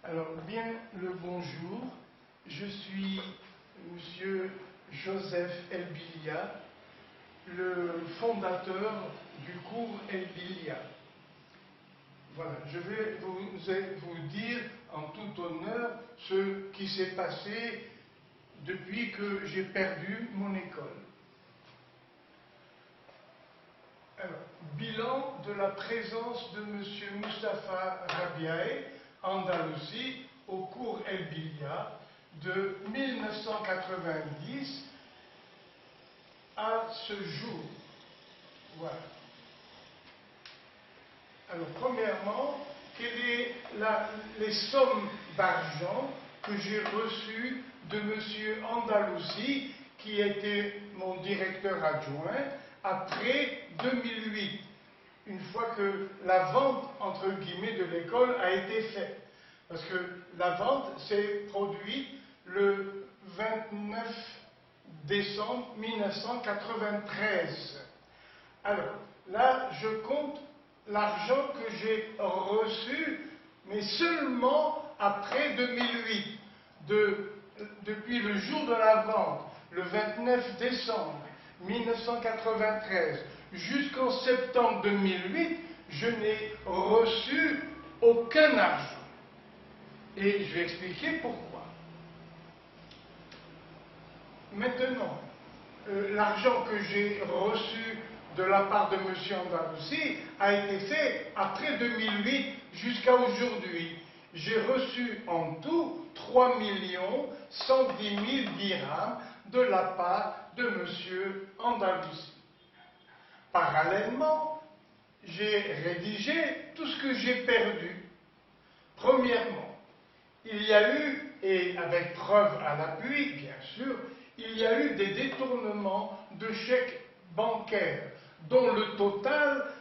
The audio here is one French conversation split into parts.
Alors, bien le bonjour, je suis Monsieur Joseph Elbilia, le fondateur du cours Elbilia. Voilà, je vais vous dire en tout honneur ce qui s'est passé depuis que j'ai perdu mon école. Alors, bilan de la présence de M. Moustapha Rabiaï en Andalousie au cours Elbilia de 1990 à ce jour. Voilà. Alors, premièrement, quelles sont les sommes d'argent que j'ai reçues de M. Andalousie, qui était mon directeur adjoint, après 2008, une fois que la vente, entre guillemets, de l'école a été faite. Parce que la vente s'est produite le 29 décembre 1993. Alors, là, je compte l'argent que j'ai reçu, mais seulement après 2008. Depuis le jour de la vente, le 29 décembre 1993, jusqu'en septembre 2008, je n'ai reçu aucun argent. Et je vais expliquer pourquoi. Maintenant, l'argent que j'ai reçu de la part de M. Andalousie a été fait après 2008 jusqu'à aujourd'hui. J'ai reçu en tout 3 110 000 dirhams de la part de M. Andalousie. Parallèlement, j'ai rédigé tout ce que j'ai perdu. Premièrement, il y a eu, et avec preuve à l'appui, bien sûr, il y a eu des détournements de chèques bancaires dont le total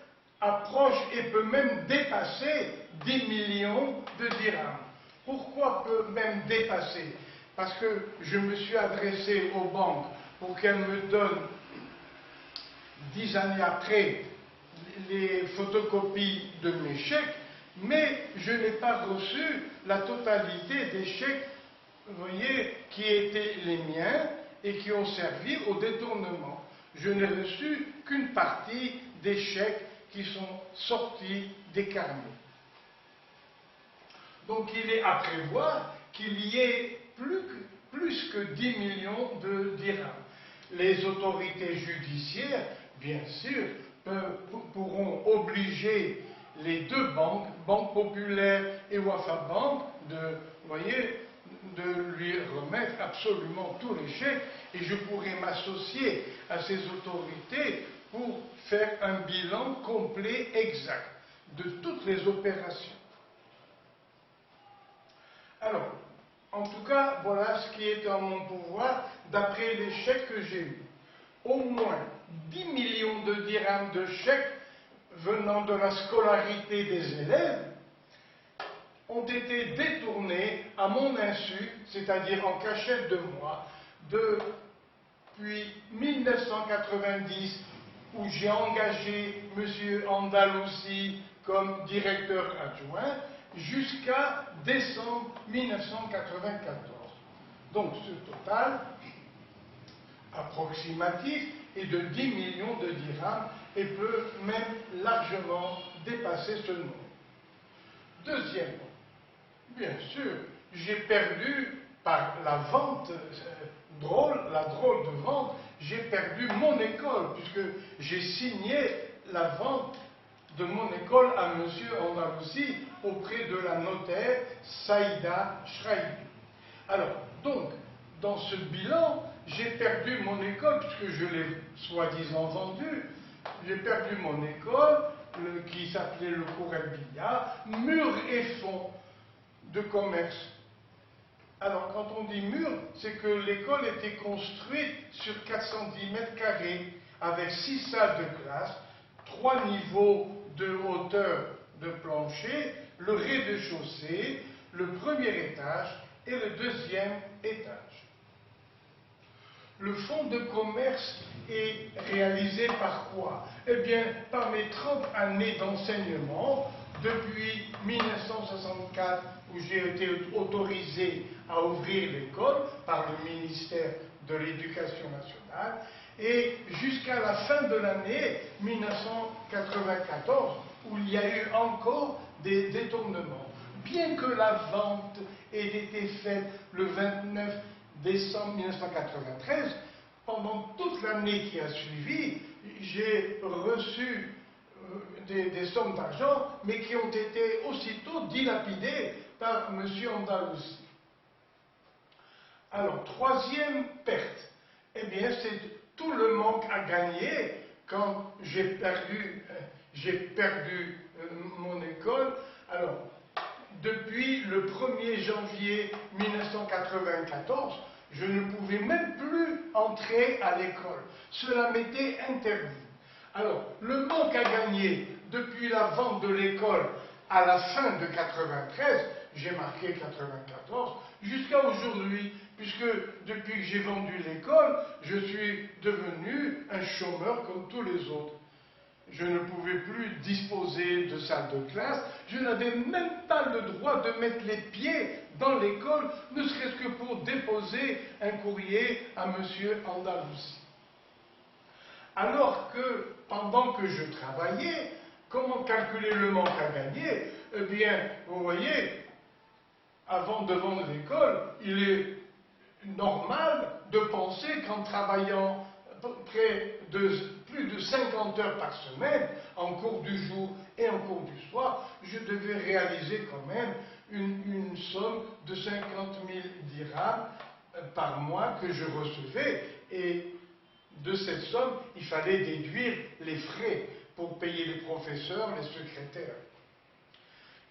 approche et peut même dépasser 10 millions de dirhams. Pourquoi peut même dépasser? Parce que je me suis adressé aux banques pour qu'elles me donnent 10 années après les photocopies de mes chèques, mais je n'ai pas reçu la totalité des chèques, vous voyez, qui étaient les miens et qui ont servi au détournement. Je n'ai reçu qu'une partie des chèques qui sont sortis des carnets. Donc il est à prévoir qu'il y ait plus que 10 millions de dirhams. Les autorités judiciaires, bien sûr, pourront obliger les deux banques, Banque Populaire et Wafa Bank, de lui remettre absolument tous les chèques, et je pourrai m'associer à ces autorités pour faire un bilan complet, exact, de toutes les opérations. Alors, en tout cas, voilà ce qui est en mon pouvoir d'après les chèques que j'ai eus. Au moins 10 millions de dirhams de chèques venant de la scolarité des élèves ont été détournés à mon insu, c'est-à-dire en cachette de moi, depuis 1990, où j'ai engagé M. Andalousie comme directeur adjoint, jusqu'à décembre 1994. Donc ce total approximatif est de 10 millions de dirhams et peut même largement dépasser ce nombre. Deuxièmement, bien sûr, j'ai perdu par la vente la drôle de vente, j'ai perdu mon école, puisque j'ai signé la vente de mon école à M. Andalousie auprès de la notaire Saïda Shraibi. Alors, donc, dans ce bilan, j'ai perdu mon école, puisque je l'ai soi-disant vendue. J'ai perdu mon école, qui s'appelait le cours Elbilia, mur et fond de commerce. Alors, quand on dit mur, c'est que l'école était construite sur 410 mètres carrés, avec 6 salles de classe, 3 niveaux de hauteur de plancher, le rez-de-chaussée, le premier étage et le deuxième étage. Le fonds de commerce est réalisé par quoi? Eh bien, par mes 30 années d'enseignement, depuis 1990 1964, où j'ai été autorisé à ouvrir l'école par le ministère de l'Éducation nationale, et jusqu'à la fin de l'année 1994, où il y a eu encore des détournements. Bien que la vente ait été faite le 29 décembre 1993, pendant toute l'année qui a suivi, j'ai reçu des sommes d'argent, mais qui ont été aussitôt dilapidées par M. Andalousi. Alors, troisième perte, eh bien, c'est tout le manque à gagner quand j'ai perdu mon école. Alors, depuis le 1er janvier 1994, je ne pouvais même plus entrer à l'école. Cela m'était interdit. Alors, le manque à gagner depuis la vente de l'école à la fin de 93, j'ai marqué 94, jusqu'à aujourd'hui, puisque depuis que j'ai vendu l'école, je suis devenu un chômeur comme tous les autres. Je ne pouvais plus disposer de salle de classe, je n'avais même pas le droit de mettre les pieds dans l'école, ne serait-ce que pour déposer un courrier à M. Andalousi. Alors que, pendant que je travaillais, comment calculer le manque à gagner? Eh bien, vous voyez, avant de vendre l'école, il est normal de penser qu'en travaillant plus de 50 heures par semaine, en cours du jour et en cours du soir, je devais réaliser quand même une somme de 50 000 dirhams par mois que je recevais, et de cette somme, il fallait déduire les frais pour payer les professeurs, les secrétaires.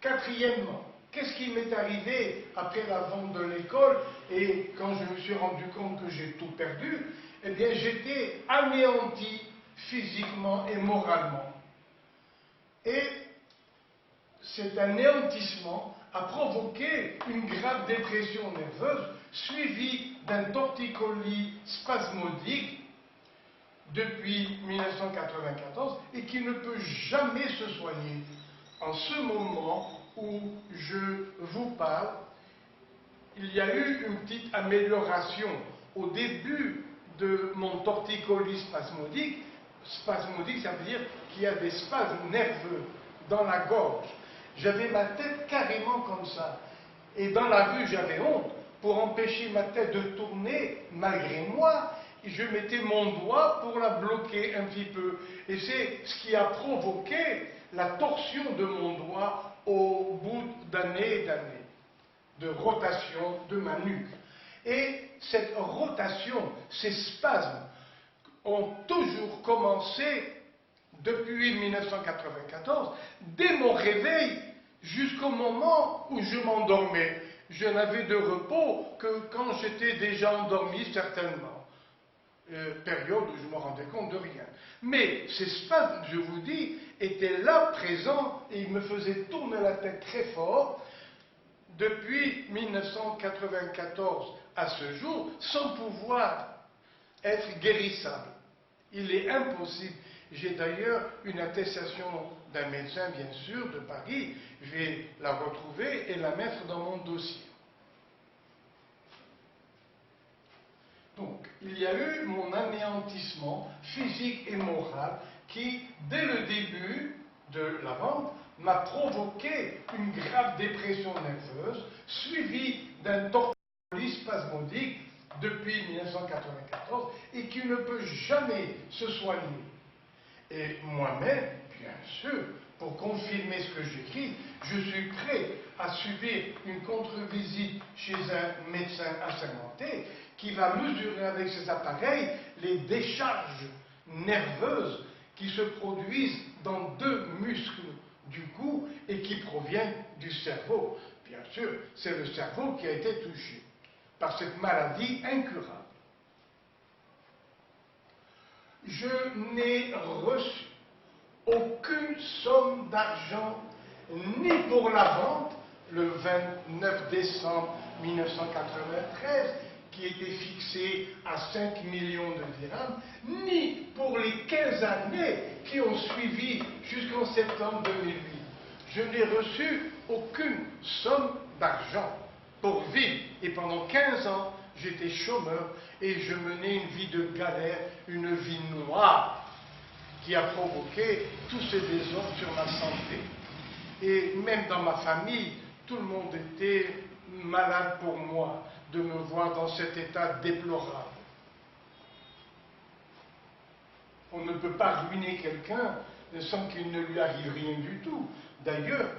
Quatrièmement, qu'est-ce qui m'est arrivé après la vente de l'école et quand je me suis rendu compte que j'ai tout perdu? Eh bien, j'étais anéanti physiquement et moralement. Et cet anéantissement a provoqué une grave dépression nerveuse suivie d'un torticolis spasmodique depuis 1994 et qui ne peut jamais se soigner. En ce moment où je vous parle, il y a eu une petite amélioration. Au début de mon torticolis spasmodique, ça veut dire qu'il y a des spasmes nerveux dans la gorge. J'avais ma tête carrément comme ça. Et dans la rue, j'avais honte. Pour empêcher ma tête de tourner, malgré moi, je mettais mon doigt pour la bloquer un petit peu. Et c'est ce qui a provoqué la torsion de mon doigt au bout d'années et d'années de rotation de ma nuque. Et cette rotation, ces spasmes, ont toujours commencé depuis 1994, dès mon réveil, jusqu'au moment où je m'endormais. Je n'avais de repos que quand j'étais déjà endormi, certainement. Période où je me rendais compte de rien. Mais ces spasmes, je vous dis, étaient là, présents, et ils me faisaient tourner la tête très fort, depuis 1994 à ce jour, sans pouvoir être guérissable. Il est impossible. J'ai d'ailleurs une attestation d'un médecin, bien sûr, de Paris. Je vais la retrouver et la mettre dans mon dossier. Donc, il y a eu mon anéantissement physique et moral qui, dès le début de la vente, m'a provoqué une grave dépression nerveuse, suivie d'un torticolis spasmodique depuis 1994 et qui ne peut jamais se soigner. Et moi-même, bien sûr, pour confirmer ce que j'écris, je suis prêt à subir une contre-visite chez un médecin assermenté qui va mesurer avec ses appareils les décharges nerveuses qui se produisent dans deux muscles du cou et qui proviennent du cerveau. Bien sûr, c'est le cerveau qui a été touché par cette maladie incurable. Je n'ai reçu aucune somme d'argent, ni pour la vente, le 29 décembre 1993, qui était fixée à 5 millions de dirhams, ni pour les 15 années qui ont suivi jusqu'en septembre 2008. je n'ai reçu aucune somme d'argent pour vivre. Et pendant 15 ans, j'étais chômeur et je menais une vie de galère, une vie noire qui a provoqué tous ces désordres sur ma santé. Et même dans ma famille, tout le monde était malade pour moi de me voir dans cet état déplorable. On ne peut pas ruiner quelqu'un sans qu'il ne lui arrive rien du tout. D'ailleurs,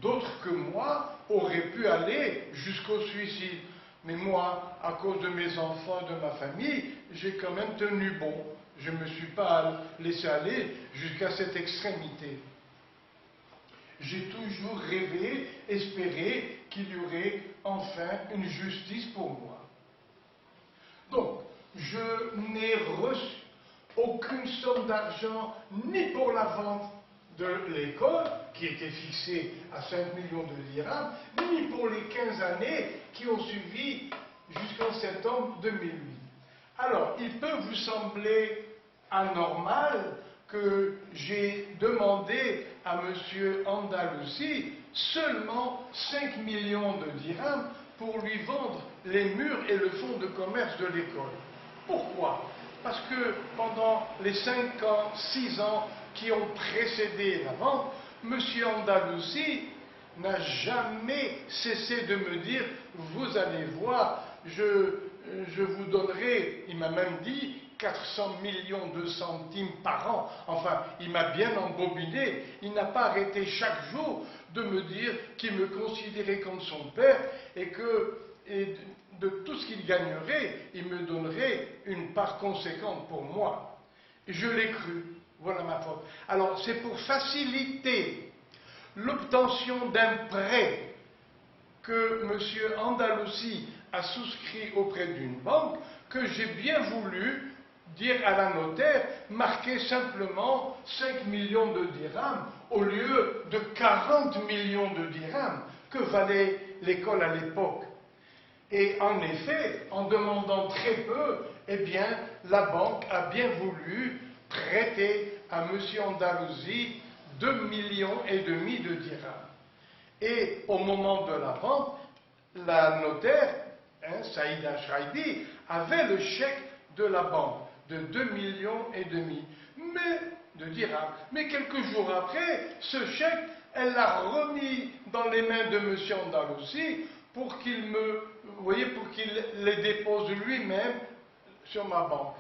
d'autres que moi auraient pu aller jusqu'au suicide. Mais moi, à cause de mes enfants et de ma famille, j'ai quand même tenu bon. Je ne me suis pas laissé aller jusqu'à cette extrémité. J'ai toujours rêvé, espéré qu'il y aurait enfin une justice pour moi. Donc, je n'ai reçu aucune somme d'argent, ni pour la vente de l'école, qui était fixée à 5 millions de dirhams, ni pour les 15 années qui ont suivi jusqu'en septembre 2008. Alors, il peut vous sembler anormal que j'ai demandé à M. Andalousi seulement 5 millions de dirhams pour lui vendre les murs et le fonds de commerce de l'école. Pourquoi? Parce que pendant les 5 ans, 6 ans qui ont précédé la vente, M. Andalousi n'a jamais cessé de me dire « Vous allez voir, je vous donnerai, il m'a même dit, 400 millions de centimes par an. » Enfin, il m'a bien embobiné. Il n'a pas arrêté chaque jour de me dire qu'il me considérait comme son père et que de tout ce qu'il gagnerait, il me donnerait une part conséquente pour moi. Et je l'ai cru. Voilà ma faute. Alors, c'est pour faciliter l'obtention d'un prêt que M. Andalousi a souscrit auprès d'une banque que j'ai bien voulu dire à la notaire, marquer simplement 5 millions de dirhams au lieu de 40 millions de dirhams que valait l'école à l'époque. Et en effet, en demandant très peu, eh bien, la banque a bien voulu prêter à M. Andalousi 2,5 millions de dirhams. Et au moment de la vente, la notaire, Saïda Shraibi, avait le chèque de la banque de 2,5 millions de dirhams. Mais quelques jours après, ce chèque, elle l'a remis dans les mains de M. Andalousi pour qu'il pour qu'il les dépose lui-même sur ma banque.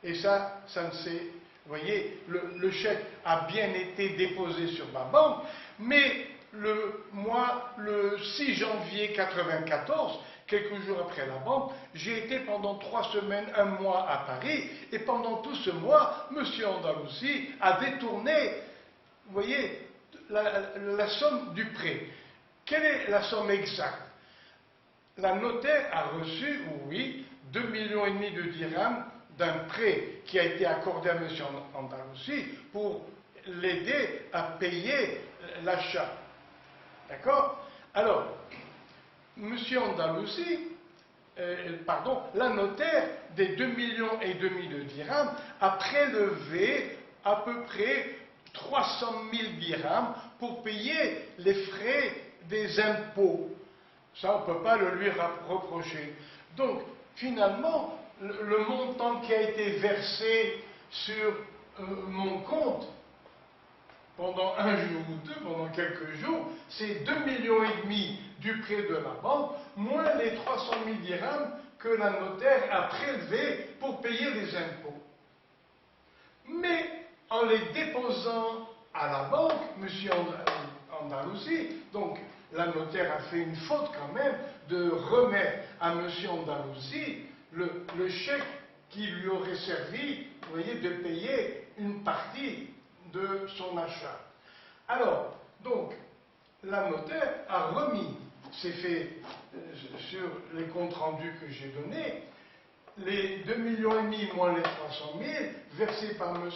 Et ça ne s'est... Vous voyez, le chèque a bien été déposé sur ma banque, mais le 6 janvier 1994, quelques jours après la banque, j'ai été pendant 3 semaines, 1 mois à Paris, et pendant tout ce mois, M. Andalousi a détourné, vous voyez, la somme du prêt. Quelle est la somme exacte? La notaire a reçu, oui, 2,5 millions de dirhams d'un prêt qui a été accordé à M. Andalousi pour l'aider à payer l'achat. D'accord? Alors, M. Andalousi, la notaire des 2,5 millions de dirhams a prélevé à peu près 300 000 dirhams pour payer les frais des impôts. Ça, on ne peut pas le lui reprocher. Donc, finalement, le montant qui a été versé sur mon compte pendant 1 jour ou 2, pendant quelques jours, c'est 2,5 millions du prêt de la banque, moins les 300 000 dirhams que la notaire a prélevés pour payer les impôts. Mais en les déposant à la banque, M. Andalousi, donc la notaire a fait une faute quand même de remettre à M. Andalousi le chèque qui lui aurait servi, vous voyez, de payer une partie de son achat. Alors, donc, la notaire a remis, c'est fait sur les comptes rendus que j'ai donnés, les 2,5 millions moins les 300 000 versés par M.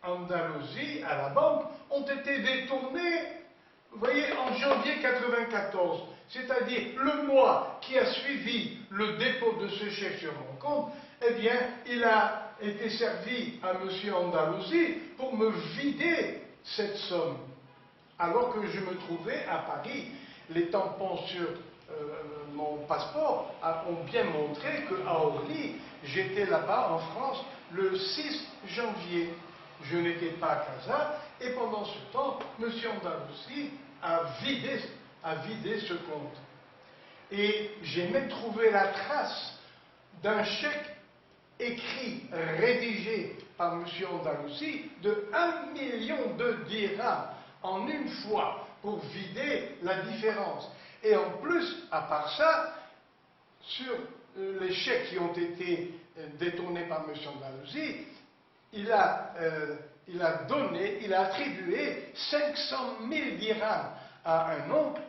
Andalousi à la banque ont été détournés, vous voyez, en janvier 1994. C'est-à-dire le mois qui a suivi le dépôt de ce chèque sur mon compte, eh bien, il a été servi à M. Andalousi pour me vider cette somme. alors que je me trouvais à Paris. Les tampons sur mon passeport ont bien montré qu'à Orly, j'étais là-bas en France le 6 janvier. Je n'étais pas à Casa, et pendant ce temps, M. Andalussi a vidé ce compte. Et j'ai même trouvé la trace d'un chèque écrit, rédigé par M. Andalussi de 1 million de dirhams en une fois pour vider la différence. Et en plus, à part ça, sur les chèques qui ont été détournés par M. Andalussi, il a attribué 500 000 dirhams à un oncle.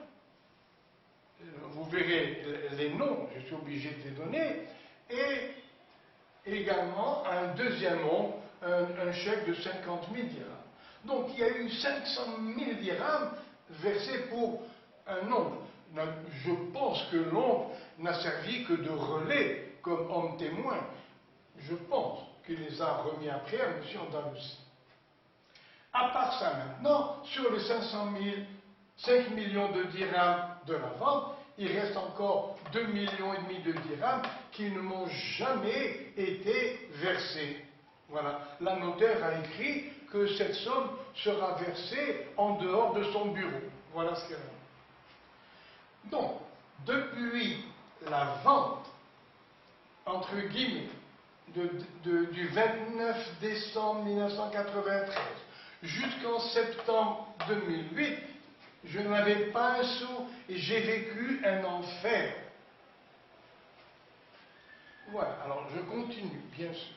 Vous verrez les noms, je suis obligé de les donner, et également un deuxième oncle, un chèque de 50 000 dirhams. Donc il y a eu 500 000 dirhams versés pour un oncle. Je pense que l'oncle n'a servi que de relais comme homme témoin. Je pense qu'il les a remis après à M. Andalussi. À part ça maintenant, sur les 500 000, 5 millions de dirhams de la vente, il reste encore 2,5 millions de dirhams qui ne m'ont jamais été versés. Voilà. La notaire a écrit que cette somme sera versée en dehors de son bureau. Voilà ce qu'elle a dit. Donc, depuis la vente, entre guillemets, du 29 décembre 1993 jusqu'en septembre 2008, je n'avais pas un sou et j'ai vécu un enfer. Voilà, alors je continue, bien sûr.